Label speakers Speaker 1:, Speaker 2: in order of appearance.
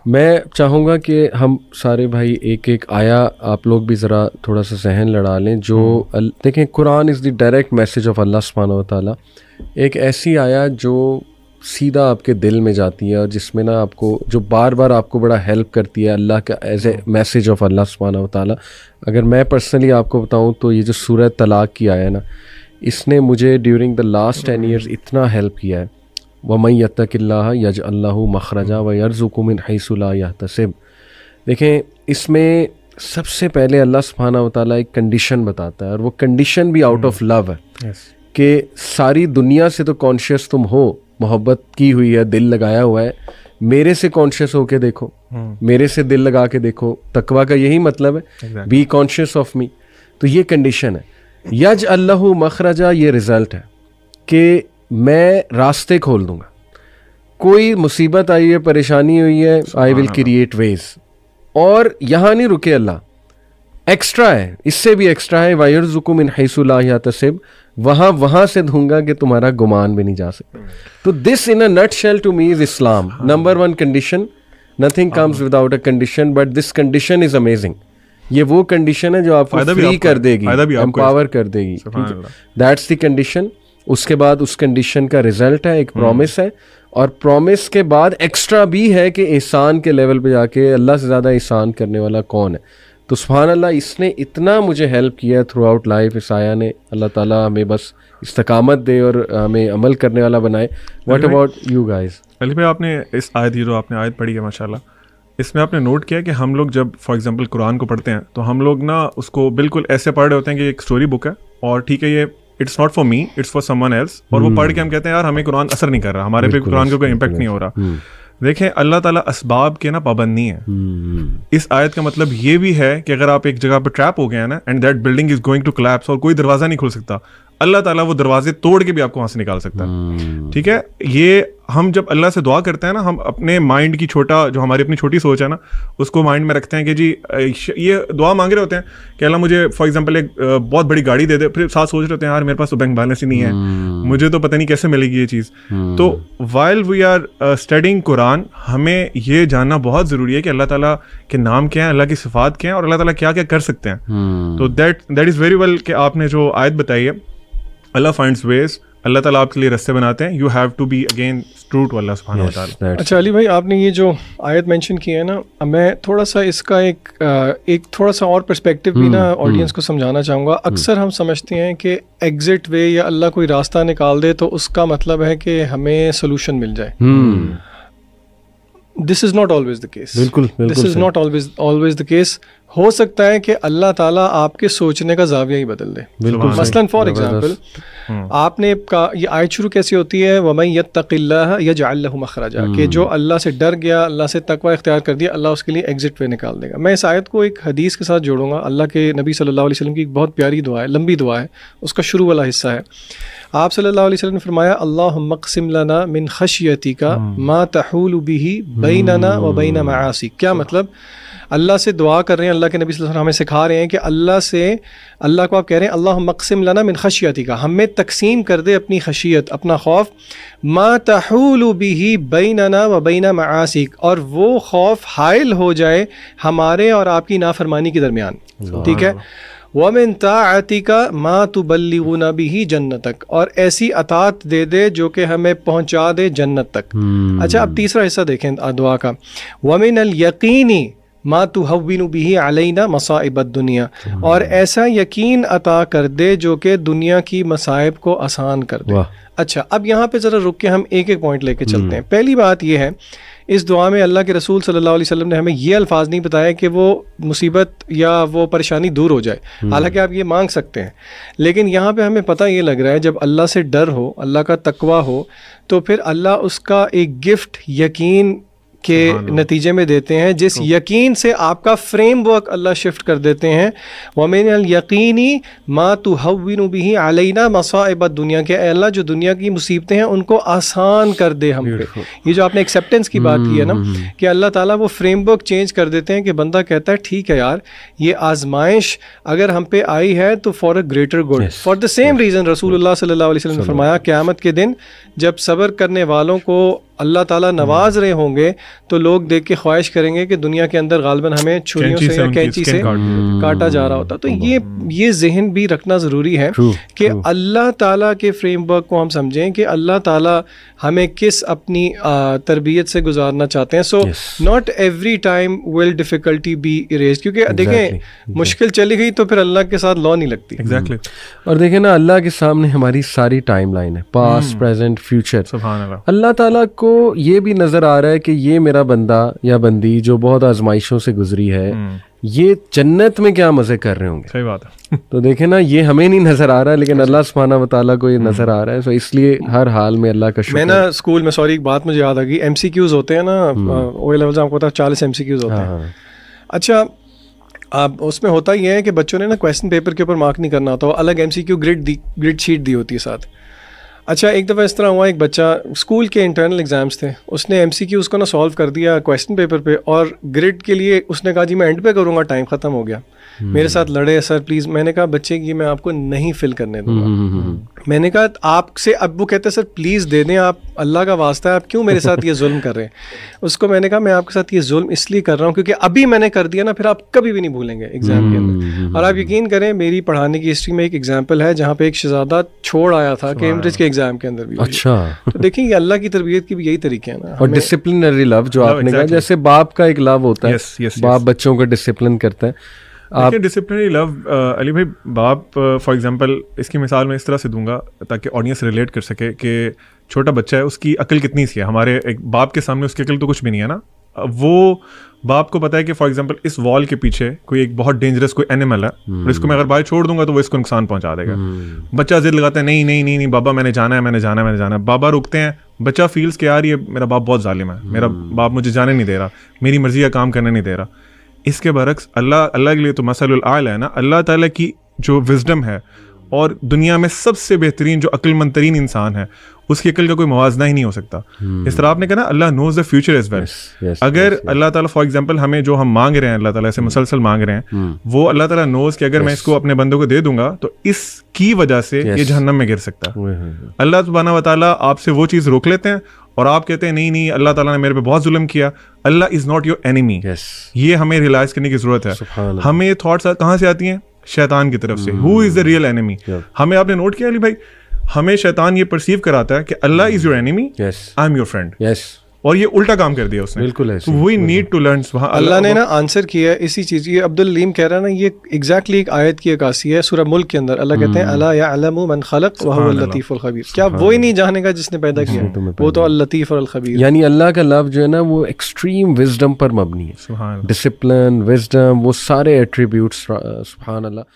Speaker 1: میں چاہوں گا کہ ہم سارے بھائی ایک ایک آیا آپ لوگ بھی ذرا تھوڑا سا ذہن لڑا لیں. جو دیکھیں قرآن از دی ڈائریکٹ میسج آف اللہ سبحانہ و تعالیٰ. ایک ایسی آیا جو سیدھا آپ کے دل میں جاتی ہے اور جس میں نا آپ کو جو بار بار آپ کو بڑا ہیلپ کرتی ہے اللہ کا ایز اے میسج آف اللہ سبحانہ و تعالیٰ. اگر میں پرسنلی آپ کو بتاؤں تو یہ جو سورہ طلاق کی آیا نا, اس نے مجھے ڈیورنگ دا لاسٹ 10 ایئرز اتنا ہیلپ کیا ہے. وَمَن يَتَّقِ اللَّهَ يَجْعَل لَّهُ مَخْرَجًا وَيَرْزُقْهُ مِنْ حَيْثُ لَا يَحْتَسِبُ. دیکھیں اس میں سب سے پہلے اللہ سبحانہ و تعالیٰ ایک کنڈیشن بتاتا ہے, اور وہ کنڈیشن بھی آؤٹ آف لو ہے کہ ساری دنیا سے تو کانشیس تم ہو, محبت کی ہوئی ہے, دل لگایا ہوا ہے, میرے سے کانشیس ہو کے دیکھو, میرے سے دل لگا کے دیکھو. تقویٰ کا یہی مطلب ہے, بی کانشیس آف می. تو یہ کنڈیشن ہے. یجعل لہ مخرجا, یہ رزلٹ ہے کہ میں راستے کھول دوں گا. کوئی مصیبت آئی ہے, پریشانی ہوئی ہے, آئی ول کریٹ ویز. اور یہاں نہیں رکے اللہ, ایکسٹرا ہے, اس سے بھی ایکسٹرا ہے. وَيَرْزُقُ مِنْ حَيْثُ لَا يَحْتَسِبُ, وہاں سے دوں گا کہ تمہارا گمان بھی نہیں جا سکتا. تو this in a nutshell to me is Islam. Number 1 condition, nothing comes without a condition, but this condition is amazing. یہ وہ کنڈیشن ہے جو آپ کو فری کر دے گی, امپاور کر دے گی. That's the condition. اس کے بعد اس کنڈیشن کا رزلٹ ہے, ایک پرومس ہے, اور پرومس کے بعد ایکسٹرا بھی ہے کہ احسان کے لیول پہ جا کے اللہ سے زیادہ احسان کرنے والا کون ہے. تو سبحان اللہ, اس نے اتنا مجھے ہیلپ کیا تھرو آؤٹ لائف اس آیا نے. اللہ تعالیٰ ہمیں بس استقامت دے اور ہمیں عمل کرنے والا بنائے. What about you guys?
Speaker 2: Ali بھائی, آپ نے اس آیت, یہ جو آپ نے آیت پڑھی ہے ماشاء اللہ, اس میں آپ نے نوٹ کیا کہ ہم لوگ جب فار ایگزامپل قرآن کو پڑھتے ہیں تو ہم لوگ نا اس کو بالکل ایسے پڑھ رہے ہوتے ہیں کہ ایک اسٹوری بک ہے, اور ٹھیک ہے یہ it's not for me, it's for someone else, اور وہ پڑھ کے ہم کہتے ہیں یار ہمیں قرآن اثر نہیں کر رہا, ہمارے پہ قرآن کا کوئی امپیکٹ نہیں ہو رہا. دیکھیں اللہ تعالیٰ اسباب کے نا پابند نہیں ہے. اس آیت کا مطلب یہ بھی ہے کہ اگر آپ ایک جگہ پہ ٹریپ ہو گئے ہیں نا, and that building is going to collapse, اور کوئی دروازہ نہیں کھل سکتا, اللہ تعالیٰ وہ دروازے توڑ کے بھی آپ کو وہاں سے نکال سکتا ہے. ٹھیک ہے, یہ ہم جب اللہ سے دعا کرتے ہیں نا, ہم اپنے مائنڈ کی چھوٹا, جو ہماری اپنی چھوٹی سوچ ہے نا, اس کو مائنڈ میں رکھتے ہیں کہ جی یہ دعا مانگ رہے ہوتے ہیں کہ اللہ مجھے فار ایگزامپل ایک بہت بڑی گاڑی دے دے, پھر ساتھ سوچ رہے ہوتے ہیں یار میرے پاس تو بینک بیلنس ہی نہیں ہے, مجھے تو پتہ نہیں کیسے ملے گی یہ چیز. تو وائل وی آر اسٹڈیئنگ قرآن, ہمیں یہ جاننا بہت ضروری ہے کہ اللہ تعالیٰ کے نام کیا ہیں, اللہ کی صفات کیا ہیں, اور اللہ تعالیٰ کیا کیا کر سکتے ہیں. تو دیٹ از ویری ویل کہ آپ نے جو آیت بتائی ہے, اللہ فائنڈز ویز, اللہ تعالیٰ آپ کے لیے رستے بناتے ہیں. You have to be again true to Allah سبحانہ و تعالیٰ.
Speaker 3: اچھا علی بھائی, آپ نے یہ جو آیت مینشن کی ہے نا, میں تھوڑا سا اس کا ایک تھوڑا سا اور پرسپیکٹیو بھی نا آڈینس کو سمجھانا چاہوں گا. اکثر ہم سمجھتے ہیں کہ ایگزٹ وے یا اللہ کوئی راستہ نکال دے تو اس کا مطلب ہے کہ ہمیں سولوشن مل جائے. This is not always the case. This is not always the case. ہو سکتا ہے کہ اللہ تعالیٰ آپ کے سوچنے کا زاویہ ہی بدل دے. مثلاً فار ایگزامپل, آپ نے یہ آیت شروع کیسی ہوتی ہے, وَمَن يَتَّقِ اللَّهَ يَجْعَل لَهُ مَخْرَجًا, کہ جو اللہ سے ڈر گیا, اللہ سے تقوی اختیار کر دیا, اللہ اس کے لیے ایگزٹ وے نکال دے گا. میں اس آیت کو ایک حدیث کے ساتھ جوڑوں گا. اللہ کے نبی صلی اللہ علیہ وسلم کی ایک بہت پیاری دعا ہے, لمبی دعا ہے, اس کا شروع والا حصہ ہے. آپ صلی اللہ علیہ وسلم نے فرمایا, اللہم اقسم لنا من خشیتک ما تحول به بیننا و بین معاصیک. کیا مطلب؟ اللہ سے دعا کر رہے ہیں, اللہ کے نبی صلی اللہ علیہ وسلم ہمیں سکھا رہے ہیں کہ اللہ کو آپ کہہ رہے ہیں اللہم اقسم لنا من خشیتک, ہمیں تقسیم کر دے اپنی خشیت, اپنا خوف, ما تحول به بیننا و بین معاصیک, اور وہ خوف حائل ہو جائے ہمارے اور آپ کی نافرمانی کے درمیان. ٹھیک ہے, وَمِن طَاعَتِكَ مَا تُبَلِّغُنَا بِهِ جَنَّتَكَ, اور ایسی اطاعت دے دے جو کہ ہمیں پہنچا دے جنت تک. اچھا, اب تیسرا حصہ دیکھیں دعا کا, وَمِنَ الْيَقِينِ مَا تُهَوِّنُ بِهِ عَلَيْنَا مَصَائِبَ الدُّنْيَا, اور ایسا یقین عطا کر دے جو کہ دنیا کی مصائب کو آسان کر دے. اچھا, اب یہاں پہ ذرا رک کے ہم ایک ایک پوائنٹ لے کے چلتے ہیں. پہلی بات یہ ہے, اس دعا میں اللہ کے رسول صلی اللہ علیہ وسلم نے ہمیں یہ الفاظ نہیں بتایا کہ وہ مصیبت یا وہ پریشانی دور ہو جائے, حالانکہ آپ یہ مانگ سکتے ہیں, لیکن یہاں پہ ہمیں پتہ یہ لگ رہا ہے جب اللہ سے ڈر ہو, اللہ کا تقوی ہو, تو پھر اللہ اس کا ایک گفٹ یقین کے نتیجے میں دیتے ہیں, جس یقین سے آپ کا فریم ورک اللہ شفٹ کر دیتے ہیں. وَمِنَ الْيَقِينِ مَا تُهَوِّنُ بِهِ عَلَيْنَا مَصَائِبَ الدُّنْيَا, کہ اے اللہ جو دنیا کی مصیبتیں ہیں ان کو آسان کر دے ہم پہ. یہ جو آپ نے ایکسیپٹنس کی بات کی ہے نا, کہ اللہ تعالیٰ وہ فریم ورک چینج کر دیتے ہیں کہ بندہ کہتا ہے ٹھیک ہے یار, یہ آزمائش اگر ہم پہ آئی ہے تو for a greater good. For the same reason رسول اللہ صلی اللہ علیہ وسلم نے فرمایا, قیامت کے دن جب صبر کرنے والوں کو اللہ تعالیٰ نواز رہے ہوں گے تو لوگ دیکھ کے خواہش کریں گے کہ دنیا کے اندر غالباً ہمیں چھریوں سے یا کینچی سے کاٹا جا رہا ہوتا. تو یہ ذہن بھی رکھنا ضروری ہے کہ اللہ تعالیٰ کے فریم ورک کو ہم سمجھیں کہ اللہ تعالیٰ ہمیں کس اپنی تربیت سے گزارنا چاہتے ہیں. So not every time will difficulty be arise, کیونکہ دیکھیں مشکل چلی گئی تو پھر اللہ کے ساتھ لا نہیں لگتی.
Speaker 2: ایگزیکٹلی.
Speaker 1: اور دیکھیں نا اللہ کے سامنے ہماری ساری ٹائم لائن ہے, پاسٹ پریزنٹ فیوچر.
Speaker 2: سبحان اللہ.
Speaker 1: اللہ تعالیٰ کو یہ بھی نظر آ رہا ہے کہ یہ میرا بندہ یا بندی جو بہت آزمائشوں سے گزری ہے, یہ جنت میں کیا مزے کر رہے ہوں گے.
Speaker 2: صحیح بات ہے.
Speaker 1: تو دیکھیں نا یہ ہمیں نہیں نظر آ رہا ہے لیکن اللہ سبحانہ و تعالیٰ کو یہ نظر آ رہا ہے. سو اس لیے ہر حال میں اللہ کا شکر.
Speaker 3: میں نا اسکول میں ایک بات مجھے یاد آ گئی, ایم سی کیوز ہوتے ہیں نا او لیول سے, آپ کو پتا 40 ایم سی کیوز ہوتے ہیں. اچھا اب اس میں ہوتا یہ ہے کہ بچوں نے نا کویسچن پیپر کے اوپر مارک نہیں کرنا ہوتا, الگ M C Q grade sheet دی ہوتی ہے ساتھ. اچھا ایک دفعہ اس طرح ہوا, ایک بچہ اسکول کے انٹرنل ایگزامس تھے, اس نے ایم سی کیو اس کو نا سالو کر دیا کویسچن پیپر پہ, اور گریڈ کے لیے اس نے کہا جی میں اینڈ پہ کروں گا, ٹائم ختم ہو گیا. میرے ساتھ لڑے, سر پلیز. میں نے کہا بچے یہ میں آپ کو نہیں فل کرنے دوں گا. میں نے کہا آپ سے, اب وہ کہتے ہیں سر پلیز دے دیں, آپ اللہ کا واسطہ ہے, آپ کیوں میرے ساتھ یہ ظلم کر رہے ہیں. اس کو میں نے کہا میں آپ کے ساتھ یہ ظلم اس لیے کر رہا ہوں کیونکہ ابھی میں نے کر دیا نا, پھر آپ کبھی بھی نہیں بھولیں گے ایگزام کے اندر. اور آپ یقین کریں میری پڑھانے کی ہسٹری میں ایک ایگزامپل ہے جہاں پہ ایک شہزادہ چھوڑ آیا تھا کیمبرج کے ایگزام کے اندر بھی.
Speaker 1: اچھا
Speaker 3: تو دیکھیں یہ اللہ کی تربیت کی بھی یہی طریقے ہیں نا.
Speaker 1: اور ڈسپلنری لو جو آپ نے کہا, جیسے باپ کا ایک لو ہوتا ہے, باپ بچوں کو ڈسپلن کرتا ہے.
Speaker 2: ڈسپلنری لو علی بھائی, باپ فار ایگزامپل اس کی مثال میں اس طرح سے دوں گا تاکہ آڈینس ریلیٹ کر سکے کہ چھوٹا بچہ ہے, اس کی عقل کتنی سی ہے. ہمارے ایک باپ کے سامنے اس کی عقل تو کچھ بھی نہیں ہے نا. وہ باپ کو پتا ہے کہ فار ایگزامپل اس وال کے پیچھے کوئی ایک بہت ڈینجرس کوئی اینیمل ہے, اور اس کو میں اگر باہر چھوڑ دوں گا تو وہ اس کو نقصان پہنچا دے گا. بچہ ضد لگاتا ہے نہیں نہیں نہیں نہیں بابا میں نے جانا ہے, میں نے جانا ہے, میں نے جانا ہے. بابا روکتے ہیں, بچہ فیلز کہ یار یہ میرا باپ بہت ظالم ہے, میرا باپ مجھے جانے نہیں دے رہا, میری مرضی کا کام کرنے نہیں دے رہا. اس کے برعکس اللہ کے لیے تو مثل الاعلی ہے نا. اللہ تعالیٰ کی جو وزڈم ہے, اور دنیا میں سب سے بہترین جو عقل مند ترین انسان ہے, اس کی عقل کا کوئی موازنہ ہی نہیں ہو سکتا. اس طرح آپ نے کہا نا اللہ نوز دا فیوچر ایز ویل. اگر اللہ تعالیٰ فار ایگزامپل ہمیں جو ہم مانگ رہے ہیں, اللہ تعالیٰ سے مسلسل مانگ رہے ہیں, وہ اللہ تعالیٰ نوز کہ اگر میں اس کو اپنے بندوں کو دے دوں گا تو اس کی وجہ سے یہ جہنم میں گر سکتا ہے. اللہ سبحانہ و تعالیٰ آپ سے وہ چیز روک لیتے ہیں اور آپ کہتے ہیں نہیں نہیں اللہ تعالیٰ نے میرے پہ بہت ظلم کیا. اللہ از ناٹ یور اینیمی. یہ ہمیں ریئلائز کرنے کی ضرورت ہے. ہمیں یہ تھاٹس کہاں سے آتی ہیں؟ شیطان کی طرف سے. ہو از دا ریئل اینیمی. ہمیں آپ نے نوٹ کیا علی بھائی, ہمیں شیطان یہ پرسیو کراتا ہے کہ Allah is your enemy, I am your friend. اور یہ الٹا کام کر دیا اس نے. بالکل we need to learn.
Speaker 3: Allah نے نا آنسر کیا ہے اسی چیز. یہ عبدالعلیم کہہ رہا ہے نا, یہ ایگزیکٹلی ایک آیت کی عکاسی ہے سورہ ملک کے اندر. اللہ کہتے ہیں الا یعلم من خلق وهو اللطیف الخبیر. کیا وہی نہیں جانے گا جس نے پیدا کیا؟ وہ تو اللطیف اور الخبیر.
Speaker 1: یعنی اللہ کا لفظ جو ہے نا وہ ایکسٹریم وزڈم پر مبنی ہے. ڈسپلن, وزڈم, وہ سارے ایٹریبیوٹس. سبحان اللہ.